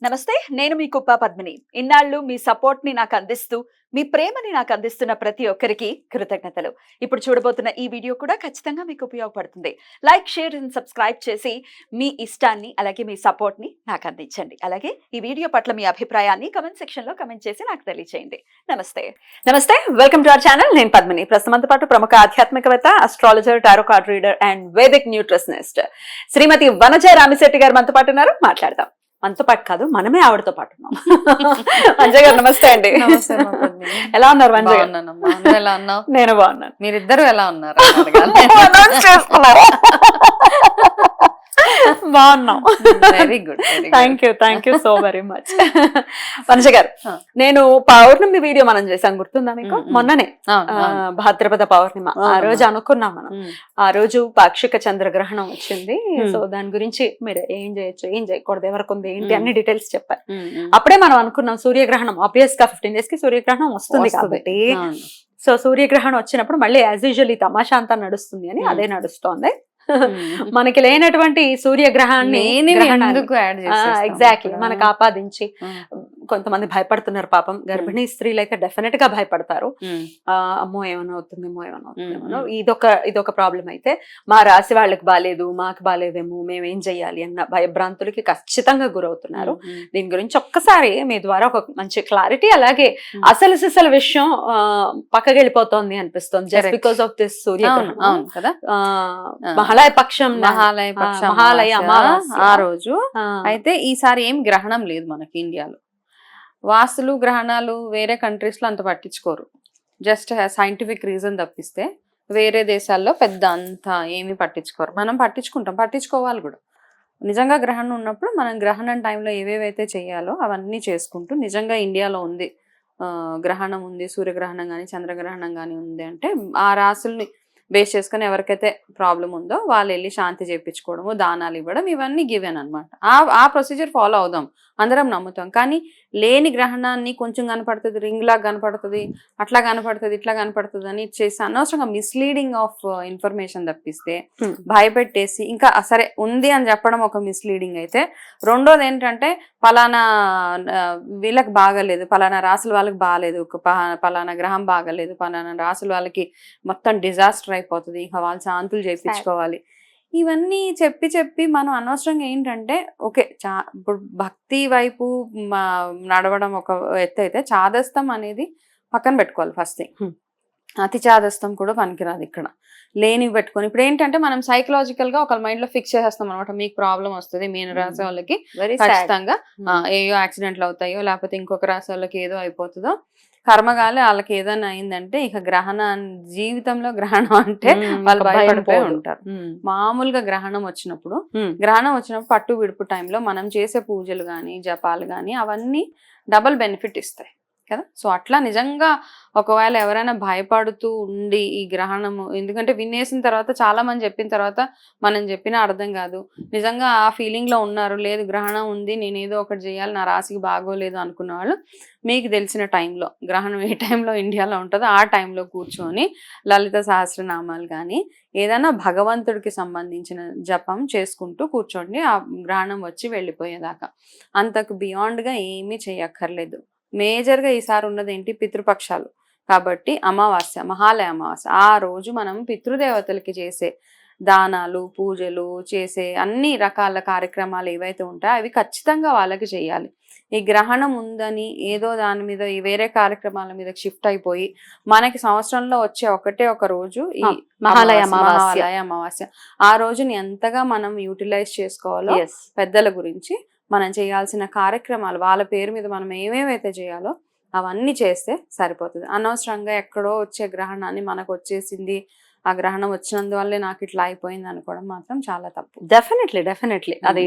నమస్తే, నేను మీ కుప్ప పద్మిని. ఇన్నాళ్ళు మీ సపోర్ట్ ని నాకు అందిస్తూ, మీ ప్రేమని నాకు అందిస్తున్న ప్రతి ఒక్కరికి కృతజ్ఞతలు. ఇప్పుడు చూడబోతున్న ఈ వీడియో కూడా ఖచ్చితంగా మీకు ఉపయోగపడుతుంది. లైక్, షేర్ అండ్ సబ్స్క్రైబ్ చేసి మీ ఇష్టాన్ని అలాగే మీ సపోర్ట్ ని నాకు అందించండి. అలాగే ఈ వీడియో పట్ల మీ అభిప్రాయాన్ని కమెంట్ సెక్షన్ లో కమెంట్ చేసి నాకు తెలియజేయండి. నమస్తే, వెల్కమ్ టు అవర్ ఛానల్. నేను పద్మిని. ప్రస్తుతంతో పాటు ప్రముఖ ఆధ్యాత్మికవేత్త, astrologer, tarot card reader and Vedic nutritionist Shrimati Vanaja Ramisetti garu మనతో పాటు ఉన్నారు. మాట్లాడదాం. మనతో పాటు కాదు, మనమే ఆవిడతో పాటు ఉన్నాం. వంజ గారు నమస్తే అండి. ఎలా ఉన్నారు వంజ గారు? నేను బాగున్నాను. మీరిద్దరు ఎలా ఉన్నారు? బాగున్నాం. Very good. Thank you so very much. Vanaja గారు, నేను పౌర్ణమి వీడియో మనం చేసాం, గుర్తుందా మీకు? మొన్ననే భాద్రపద పౌర్ణిమ. ఆ రోజు అనుకున్నాం మనం, ఆ రోజు పాక్షిక చంద్రగ్రహణం వచ్చింది. సో దాని గురించి మీరు ఏం చేయొచ్చు, ఏం చేయకూడదు, ఎవరికి ఉంది ఏంటి అన్ని డీటెయిల్స్ చెప్పారు. అప్పుడే మనం అనుకున్నాం సూర్యగ్రహణం ఆబ్వియస్ గా 15 days కి సూర్యగ్రహణం వస్తుంది కాబట్టి, సో సూర్యగ్రహణం వచ్చినప్పుడు మళ్ళీ యాజ్ యూజువల్ ఈ తమాషా అంతా నడుస్తుంది అని అదే నడుస్తోంది. మనకి లేనటువంటి సూర్యగ్రహాన్ని ఎగ్జాక్ట్లీ మనకు ఆపాదించి కొంతమంది భయపడుతున్నారు. పాపం గర్భిణీ స్త్రీలు అయితే డెఫినెట్ గా భయపడతారు. అమ్మో ఏమైనా అవుతుందేమో. ఇదొక ప్రాబ్లం. అయితే మా రాశి వాళ్ళకి బాలేదు, మాకు బాలేదేమో, మేము ఏం చెయ్యాలి అన్న భయభ్రాంతులకి ఖచ్చితంగా గురవుతున్నారు. దీని గురించి ఒక్కసారి మీ ద్వారా ఒక మంచి క్లారిటీ, అలాగే అసలు సిసలు విషయం పక్కకి వెళ్ళిపోతోంది అనిపిస్తుంది జస్ట్ బికాస్ ఆఫ్ దిస్ సూర్యగ్రహణం కదా. మహాలయ పక్షం ఆ రోజు అయితే ఈసారి ఏం గ్రహణం లేదు మనకి ఇండియాలో. వాస్తులు గ్రహణాలు వేరే కంట్రీస్ లో అంత పట్టించుకోరు, జస్ట్ సైంటిఫిక్ రీజన్ తప్పిస్తే వేరే దేశాల్లో పెద్ద అంత ఏమి పట్టించుకోరు. మనం పట్టించుకోవాలి కూడా. నిజంగా గ్రహణం ఉన్నప్పుడు మనం గ్రహణం టైంలో ఏవేవైతే చేయాలో అవన్నీ చేసుకుంటూ, నిజంగా ఇండియాలో ఉంది గ్రహణం ఉంది, సూర్యగ్రహణం కానీ చంద్రగ్రహణం కానీ ఉంది అంటే ఆ రాసుల్ని బేస్ చేసుకుని ఎవరికైతే ప్రాబ్లం ఉందో వాళ్ళు వెళ్ళి శాంతి చేయించుకోవడము, దానాలు ఇవ్వడం, ఇవన్నీ గివెన్ అనమాట. ఆ ప్రొసీజర్ ఫాలో అవుదాం, అందరం నమ్ముతాం. కానీ లేని గ్రహణాన్ని కొంచెం కనపడుతుంది, రింగ్ లాగా కనపడుతుంది, అట్లా కనపడుతుంది, ఇట్లా కనపడుతుంది అని చేసి అనవసరంగా మిస్లీడింగ్ ఆఫ్ ఇన్ఫర్మేషన్ తప్పిస్తే భయపెట్టేసి, ఇంకా సరే ఉంది అని చెప్పడం ఒక మిస్లీడింగ్ అయితే, రెండోది ఏంటంటే పలానా వీళ్ళకి బాగలేదు, పలానా రాసుల వాళ్ళకి బాగాలేదు, పలానా గ్రహం బాగలేదు, పలానా రాసుల వాళ్ళకి మొత్తం డిజాస్టర్ అయిపోతుంది, ఇంకా వాళ్ళు శాంతులు చేయించుకోవాలి. ఇవన్నీ చెప్పి మనం అనవసరంగా ఏంటంటే ఓకే ఇప్పుడు భక్తి వైపు నడవడం ఒక ఎత్తు అయితే, చాదస్తం అనేది పక్కన పెట్టుకోవాలి ఫస్ట్ థింగ్. అతి చాదస్తం కూడా పనికిరాదు ఇక్కడ. లేనివి పెట్టుకొని ఇప్పుడు ఏంటంటే మనం సైకలాజికల్ గా ఒక మైండ్ లో ఫిక్స్ చేసేస్తాం అనమాట. మీకు ప్రాబ్లం వస్తుంది, మీన రాసే వాళ్ళకి ఖచ్చితంగా ఏయో యాక్సిడెంట్లు అవుతాయో, లేకపోతే ఇంకొక రాసే వాళ్ళకి ఏదో అయిపోతుందో, కర్మగాలి వాళ్ళకి ఏదైనా అయిందంటే ఇక జీవితంలో గ్రహణం అంటే వాళ్ళు భయపడిపోయి ఉంటారు. మామూలుగా గ్రహణం వచ్చినప్పుడు పట్టు విడుపు టైంలో మనం చేసే పూజలు గాని జపాలు గాని అవన్నీ డబుల్ బెనిఫిట్ ఇస్తాయి కదా. సో అట్లా నిజంగా ఒకవేళ ఎవరైనా భయపడుతూ ఉండి ఈ గ్రహణము, ఎందుకంటే వినేసిన తర్వాత చాలా మంది చెప్పిన తర్వాత మనం చెప్పినా అర్థం కాదు, నిజంగా ఆ ఫీలింగ్ లో ఉన్నారు, లేదు గ్రహణం ఉంది నేను ఏదో ఒకటి చేయాలి, నా రాశికి బాగోలేదు అనుకున్న వాళ్ళు మీకు తెలిసిన టైంలో, గ్రహణం ఏ టైంలో ఇండియాలో ఉంటుందో ఆ టైంలో కూర్చొని లలిత సహస్రనామాలు కానీ ఏదైనా భగవంతుడికి సంబంధించిన జపం చేసుకుంటూ కూర్చోండి, ఆ గ్రహణం వచ్చి వెళ్ళిపోయేదాకా. అంతకు బియాండ్గా ఏమీ చేయక్కర్లేదు. మేజర్గా ఈసారి ఉన్నది ఏంటి, పితృపక్షాలు కాబట్టి అమావాస్య, మహాలయ అమావాస్య. ఆ రోజు మనం పితృదేవతలకి చేసే దానాలు, పూజలు, చేసే అన్ని రకాల కార్యక్రమాలు ఏవైతే ఉంటాయో అవి ఖచ్చితంగా వాళ్ళకి చేయాలి. ఈ గ్రహణం ఉందని ఏదో దాని మీద ఈ వేరే కార్యక్రమాల మీద షిఫ్ట్ అయిపోయి మనకి సంవత్సరంలో వచ్చే ఒకటే ఒక రోజు ఈ మహాలయ అమావాస్య. ఆ రోజుని ఎంతగా మనం యూటిలైజ్ చేసుకోవాలో, పెద్దల గురించి మనం చేయాల్సిన కార్యక్రమాలు వాళ్ళ పేరు మీద మనం ఏమేమైతే చేయాలో అవన్నీ చేస్తే సరిపోతుంది. అనవసరంగా ఎక్కడో వచ్చే గ్రహణాన్ని మనకు వచ్చేసింది, ఆ గ్రహణం వచ్చినందువల్లే నాకు ఇట్లా అయిపోయింది అనుకోవడం మాత్రం చాలా తప్పు. డెఫినెట్లీ అది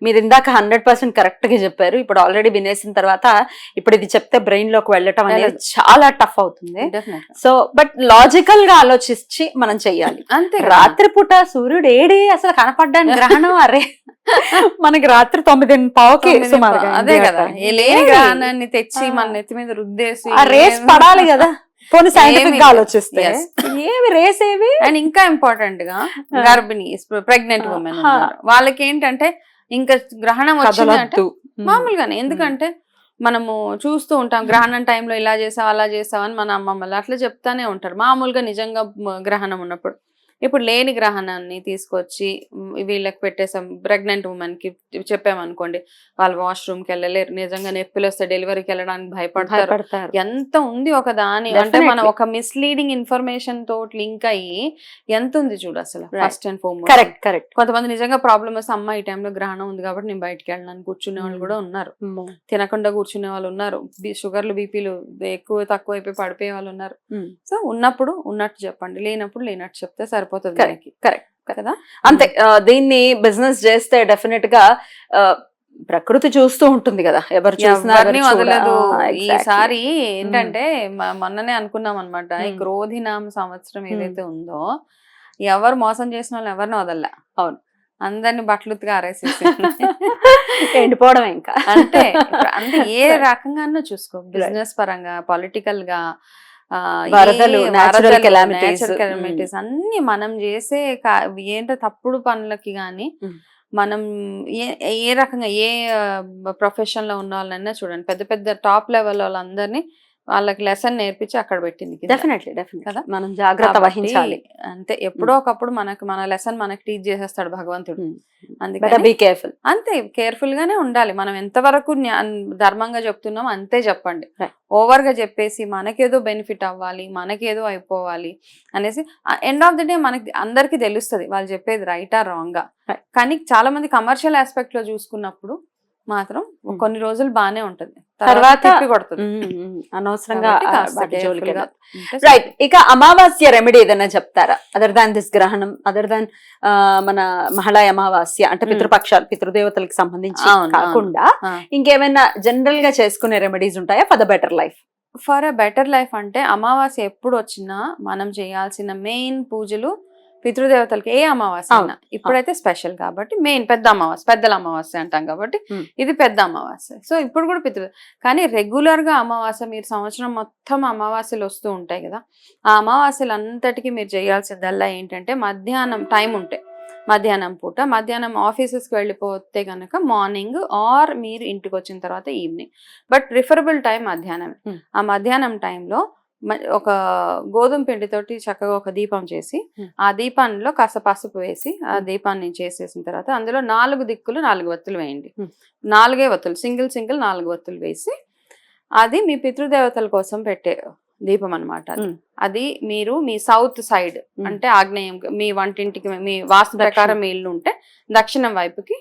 మీరు ఇందాక 100% కరెక్ట్ గా చెప్పారు. ఇప్పుడు ఆల్రెడీ వినేసిన తర్వాత ఇప్పుడు ఇది చెప్తే బ్రెయిన్ లోకి వెళ్ళటం అనేది చాలా టఫ్ అవుతుంది. సో బట్ లాజికల్ గా ఆలోచించి మనం చెయ్యాలి. అంతే. రాత్రిపూట సూర్యుడు ఏడి అసలు కనపడ్డానికి గ్రహణం అరే మనకి రాత్రి 9:15కి సుమారుగా, అదే కదా, లేని గ్రహణాన్ని తెచ్చి మన నెత్తి మీద రుద్దేసి ఆ రేస్ పడాలి కదా. పోనీ సైంటిఫిక్ గా ఆలోచిస్తే ఏవి రేస్ ఏవి. అండ్ ఇంకా ఇంపార్టెంట్ గా గర్భిణీ ప్రెగ్నెంట్ ఉమెన్ వాళ్ళకి ఏంటంటే ఇంకా గ్రహణం వచ్చిందంటే మామూలుగానే. ఎందుకంటే మనము చూస్తూ ఉంటాం గ్రహణం టైంలో ఇలా చేసావు అలా చేసావు అని మన అమ్మమ్మలు అట్లా చెప్తానే ఉంటారు మామూలుగా నిజంగా గ్రహణం ఉన్నప్పుడు. ఇప్పుడు లేని గ్రహణాన్ని తీసుకొచ్చి వీళ్ళకి పెట్టేసాం. ప్రెగ్నెంట్ ఉమెన్ కి చెప్పామనుకోండి, వాళ్ళు వాష్రూమ్కి వెళ్ళలేరు, నిజంగా నొప్పులు వస్తే డెలివరీకి వెళ్ళడానికి భయపడతారు. ఎంత ఉంది ఒక దాని అంటే మనం ఒక మిస్లీడింగ్ ఇన్ఫర్మేషన్ తోటి లింక్ అయ్యి ఎంత ఉంది చూడు అసలు. First and foremost correct. కొంతమంది నిజంగా ప్రాబ్లమ్ వస్తే అమ్మ ఈ టైంలో గ్రహణం ఉంది కాబట్టి నేను బయటకు వెళ్ళడానికి కూర్చునే వాళ్ళు కూడా ఉన్నారు, తినకుండా కూర్చునే వాళ్ళు ఉన్నారు, షుగర్లు బీపీలు ఎక్కువ తక్కువ అయిపోయి పడిపోయే వాళ్ళు ఉన్నారు. సో ఉన్నప్పుడు ఉన్నట్టు చెప్పండి, లేనప్పుడు లేనట్టు చెప్తే సరిపోతుంది. కరెక్ట్ కదా. అంతే. దీన్ని బిజినెస్ చేస్తే డెఫినెట్ గా ప్రకృతి చూస్తూ ఉంటుంది కదా, ఎవరు చూసినా వదలదు. ఈసారి ఏంటంటే మొన్ననే అనుకున్నాం అనమాట, ఈ క్రోధినామ సంవత్సరం ఏదైతే ఉందో ఎవరు మోసం చేసిన వాళ్ళు ఎవరిని వదల్లా. అవును, అందరిని బట్టలుగా ఆరేసేసి ఎండిపోవడం ఇంకా. అంటే ఏ రకంగానో చూసుకో, బిజినెస్ పరంగా, పొలిటికల్ గా, వరదలు, నేచురల్ కెలామిటీస్ అన్ని మనం చేసే ఏంటో తప్పుడు పనులకి గాని మనం ఏ రకంగా ఏ ప్రొఫెషన్ లో ఉన్న వాళ్ళైనా చూడండి, పెద్ద పెద్ద టాప్ లెవెల్ వాళ్ళందరినీ వాళ్ళకి లెసన్ నేర్పించి అక్కడ పెట్టింది. డెఫినెట్లీ కదా, మనం జాగ్రత్త వహించాలి. అంతే, ఎప్పుడో ఒకప్పుడు మన లెసన్ మనకి టీచ్ చేసేస్తాడు భగవంతుడు. అందుకే బీ కేర్ఫుల్. అంతే, కేర్ఫుల్ గానే ఉండాలి. మనం ఎంతవరకు ధర్మంగా చెప్తున్నాం అంతే చెప్పండి. ఓవర్ గా చెప్పేసి మనకేదో బెనిఫిట్ అవ్వాలి, మనకేదో అయిపోవాలి అనేసి ఎండ్ ఆఫ్ ది డే మనకి అందరికి తెలుస్తుంది వాళ్ళు చెప్పేది రైటా రాంగా. కానీ చాలా మంది కమర్షియల్ ఆస్పెక్ట్ లో చూసుకున్నప్పుడు మాత్రం కొన్ని రోజులు బానే ఉంటది, తర్వాత కొడుతుంది అనవసరంగా. రైట్. ఇక అమావాస్య రెమెడీ ఏదైనా చెప్తారా, అదర్ దాన్ దిస్ గ్రహణం, అదర్ దాన్ మన మహళ అమావాస్య అంటే పితృపక్షాలు, పితృదేవతలకు సంబంధించి కాకుండా ఇంకేమైనా జనరల్ గా చేసుకునే రెమెడీస్ ఉంటాయా for the better life? For a better life అంటే అమావాస్య ఎప్పుడు వచ్చినా మనం చేయాల్సిన మెయిన్ పూజలు పితృదేవతలకి, ఏ అమావాస్య అయినా. ఇప్పుడైతే స్పెషల్ కాబట్టి మెయిన్ పెద్ద అమావాస్య, పెద్దల అమావాస్య అంటాం కాబట్టి ఇది పెద్ద అమావాస్య. సో ఇప్పుడు కూడా కానీ రెగ్యులర్ గా అమావాస్య, మీరు సంవత్సరం మొత్తం అమావాస్యలు వస్తూ ఉంటాయి కదా, ఆ అమావాస్యలు అంతటికీ మీరు చేయాల్సిందల్లా ఏంటంటే మధ్యాహ్నం టైం ఉంటే మధ్యాహ్నం పూట, మధ్యాహ్నం ఆఫీసెస్కి వెళ్ళిపోతే కనుక మార్నింగ్ ఆర్ మీరు ఇంటికి వచ్చిన తర్వాత ఈవినింగ్, బట్ ప్రిఫరబుల్ టైం మధ్యాహ్నం. ఆ మధ్యాహ్నం టైంలో ఒక గోధుమ పిండితోటి చక్కగా ఒక దీపం చేసి, ఆ దీపంలో కాస్త పసుపు వేసి ఆ దీపాన్ని చేసేసిన తర్వాత అందులో 4 దిక్కులు 4 వత్తులు వేయండి. 4 వత్తులు, సింగిల్ 4 వత్తులు వేసి, అది మీ పితృదేవతల కోసం పెట్టే దీపం అనమాట. అది మీరు మీ సౌత్ సైడ్ అంటే ఆగ్నేయం, మీ వంటింటికి, మీ వాస్తు ప్రకారం మీ ఇల్లు ఉంటే దక్షిణం వైపుకి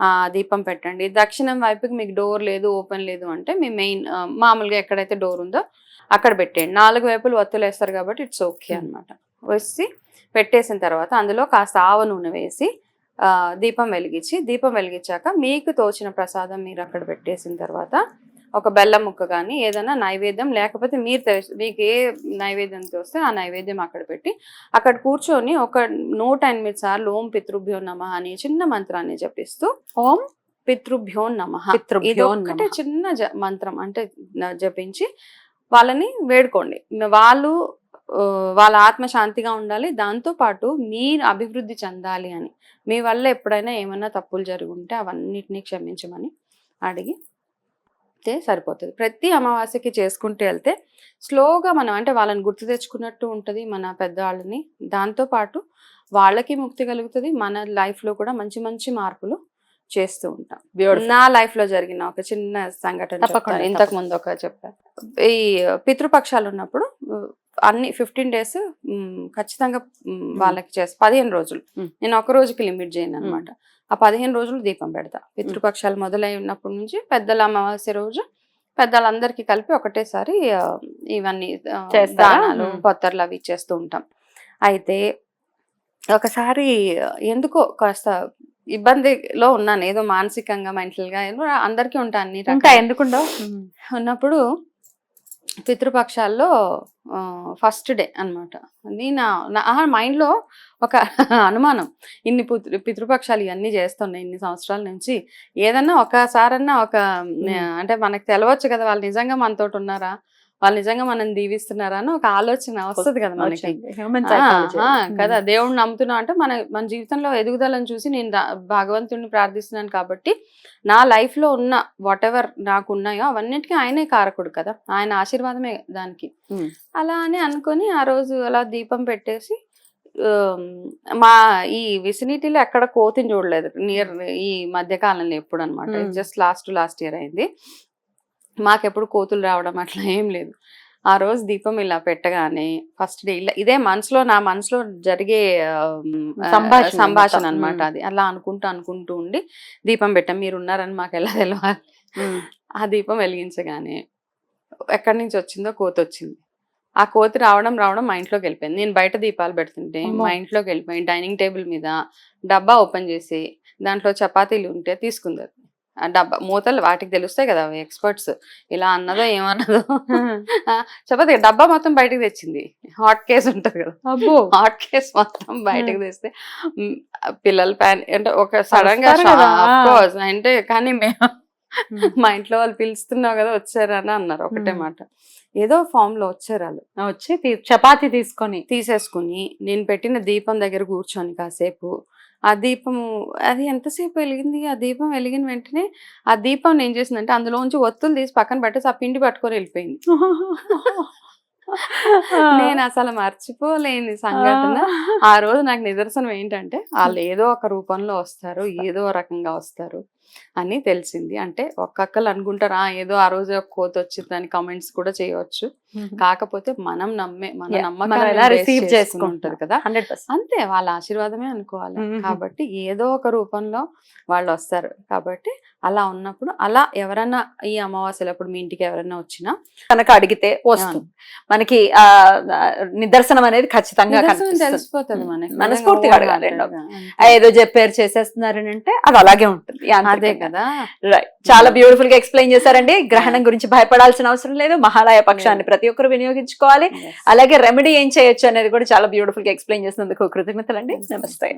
ఆ దీపం పెట్టండి. దక్షిణం వైపుకి మీకు డోర్ లేదు, ఓపెన్ లేదు అంటే మీ మెయిన్ మామూలుగా ఎక్కడైతే డోర్ ఉందో అక్కడ పెట్టేయండి. 4 వైపులు వత్తులు వేస్తారు కాబట్టి ఇట్స్ ఓకే అనమాట. వేసి పెట్టేసిన తర్వాత అందులో కాస్త ఆవ నూనె వేసి దీపం వెలిగించాక మీకు తోచిన ప్రసాదం మీరు అక్కడ పెట్టేసిన తర్వాత ఒక బెల్లం ముక్క కానీ ఏదైనా నైవేద్యం, లేకపోతే మీకు ఏ నైవేద్యం తోస్తే ఆ నైవేద్యం అక్కడ పెట్టి అక్కడ కూర్చొని ఒక 108 సార్లు ఓం పితృభ్యో నమః అనే చిన్న మంత్రాన్ని జపిస్తూ, ఓం పితృభ్యో నమః, ఇది ఒకటే చిన్న మంత్రం అంటే జపించి వాళ్ళని వేడుకోండి. వాళ్ళ ఆత్మ శాంతిగా ఉండాలి, దాంతో పాటు మీరు అభివృద్ధి చెందాలి అని. మీ వల్ల ఎప్పుడైనా ఏమైనా తప్పులు జరుగుంటే అవన్నిటినీ క్షమించమని అడిగి సరిపోతుంది. ప్రతి అమావాస్యకి చేసుకుంటూ వెళ్తే స్లోగా మనం అంటే వాళ్ళని గుర్తు తెచ్చుకున్నట్టు ఉంటుంది మన పెద్దవాళ్ళని, దాంతోపాటు వాళ్ళకి ముక్తి కలుగుతుంది, మన లైఫ్లో కూడా మంచి మంచి మార్పులు చేస్తూ ఉంటాం. నా లైఫ్ లో జరిగిన ఒక చిన్న సంఘటన ఇంతకు ముందు ఒక చెప్పాను. ఈ పితృపక్షాలు ఉన్నప్పుడు అన్ని 15 days ఖచ్చితంగా వాళ్ళకి 15 రోజులు, నేను ఒక రోజుకి లిమిట్ చేయను అనమాట. ఆ 15 రోజులు దీపం పెడతా. పితృపక్షాలు మొదలైనప్పటి నుంచి పెద్దల అమావాస్య రోజు పెద్దలందరికీ కలిపి ఒకటేసారి ఇవన్నీ దానాలు, పొత్తర్లు అవి ఇచ్చేస్తూ ఉంటాం. అయితే ఒకసారి ఎందుకో కాస్త ఇబ్బందిలో ఉన్నాను, ఏదో మానసికంగా, మెంటల్ గా, అందరికీ ఉంటాయి, ఎందుకుండో ఉన్నప్పుడు పితృపక్షాల్లో ఫస్ట్ డే అనమాట. నా మైండ్ లో ఒక అనుమానం, ఇన్ని పితృపక్షాలు ఇవన్నీ చేస్తున్నాయి ఇన్ని సంవత్సరాల నుంచి, ఏదన్నా ఒకసారన్నా ఒక అంటే మనకు తెలవచ్చు కదా వాళ్ళు నిజంగా మనతోటి ఉన్నారా, వాళ్ళు నిజంగా మనం దీవిస్తున్నారా అని ఒక ఆలోచన వస్తుంది కదా మనకి. Human psychology. కదా, దేవుడిని నమ్ముతున్నా అంటే మన జీవితంలో ఎదుగుదలని చూసి నేను భగవంతుడిని ప్రార్థిస్తున్నాను కాబట్టి నా లైఫ్ లో ఉన్న వాట్ ఎవర్ నాకు ఉన్నాయో అవన్నిటికీ ఆయనే కారకుడు కదా, ఆయన ఆశీర్వాదమే దానికి. అలా అని అనుకొని ఆ రోజు అలా దీపం పెట్టేసి మా ఈ విసినిటీలో ఎక్కడ కోతిని చూడలేదు నియర్ ఈ మధ్య కాలంలో ఎప్పుడు అనమాట. జస్ట్ లాస్ట్ ఇయర్ అయింది. మాకెప్పుడు కోతులు రావడం అట్లా ఏం లేదు. ఆ రోజు దీపం ఇలా పెట్టగానే ఫస్ట్ డే ఇదే నా మనసులో జరిగే సంభాషణ అనమాట. అది అలా అనుకుంటూ ఉండి దీపం పెట్టాం. మీరు ఉన్నారని మాకు ఎలా తెలవాలి. ఆ దీపం వెలిగించగానే ఎక్కడి నుంచి వచ్చిందో కోతి వచ్చింది. ఆ కోతి రావడం మా ఇంట్లోకి వెళ్ళిపోయింది. నేను బయట దీపాలు పెడుతుంటే మా ఇంట్లోకి వెళ్ళిపోయి డైనింగ్ టేబుల్ మీద డబ్బా ఓపెన్ చేసి దాంట్లో చపాతీలు ఉంటే తీసుకుంది. ఆ డబ్బా మూతలు వాటికి తెలుస్తాయి కదా ఎక్స్పర్ట్స్, ఇలా అన్నదో ఏమన్నదో. చపాతీ డబ్బా మొత్తం బయటకు తెచ్చింది. హాట్ కేస్ ఉంటది కదా, హాట్ కేస్ మొత్తం బయటకు తెస్తే పిల్లల ప్యాన్ అంటే ఒక సడన్ గా అంటే కానీ మేము మా ఇంట్లో వాళ్ళు పిలుస్తున్నావు కదా వచ్చారని అన్నారు. ఒకటే మాట, ఏదో ఫామ్ లో వచ్చారు వాళ్ళు. వచ్చి చపాతీ తీసేసుకుని నేను పెట్టిన దీపం దగ్గర కూర్చొని కాసేపు ఆ దీపం అది ఎంతసేపు వెలిగింది. ఆ దీపం వెలిగిన వెంటనే ఆ దీపం ఏం చేసిందంటే అందులోంచి ఒత్తులు తీసి పక్కన పెట్టేసి ఆ పిండి పట్టుకొని వెళ్ళిపోయింది. నేను అసలు మర్చిపోలేని సంఘటన. ఆ రోజు నాకు నిదర్శనం ఏంటంటే వాళ్ళు ఏదో ఒక రూపంలో వస్తారు, ఏదో రకంగా వస్తారు అని తెలిసింది. అంటే ఒక్కొక్కరు అనుకుంటారు ఏదో ఆ రోజు ఒక కోత వచ్చిందని కమెంట్స్ కూడా చేయవచ్చు. కాకపోతే మన నమ్మకాన్ని రిసీవ్ చేసుకుంటారు కదా, అంతే వాళ్ళ ఆశీర్వాదమే అనుకోవాలి. కాబట్టి ఏదో ఒక రూపంలో వాళ్ళు వస్తారు. కాబట్టి అలా ఉన్నప్పుడు అలా ఎవరన్నా ఈ అమావాస్యలప్పుడు మీ ఇంటికి ఎవరైనా వచ్చినా కనుక అడిగితే వస్తుంది మనకి నిదర్శనం అనేది ఖచ్చితంగా తెలిసిపోతుంది మనకి. మనస్ఫూర్తిగా అడగాలి. ఏదో చెప్పారు చేసేస్తున్నారు అంటే అది అలాగే ఉంటుంది. అదే కదా. రైట్, చాలా బ్యూటిఫుల్ గా ఎక్స్ప్లెయిన్ చేశారండి. గ్రహణం గురించి భయపడాల్సిన అవసరం లేదు. మహాలయ పక్షాన్ని ప్రతి ఒక్కరు వినియోగించుకోవాలి. అలాగే రెమెడీ ఏం చేయొచ్చు అనేది కూడా చాలా బ్యూటిఫుల్ గా ఎక్స్ప్లెయిన్ చేసినందుకు కృతజ్ఞతలు అండి. నమస్తే.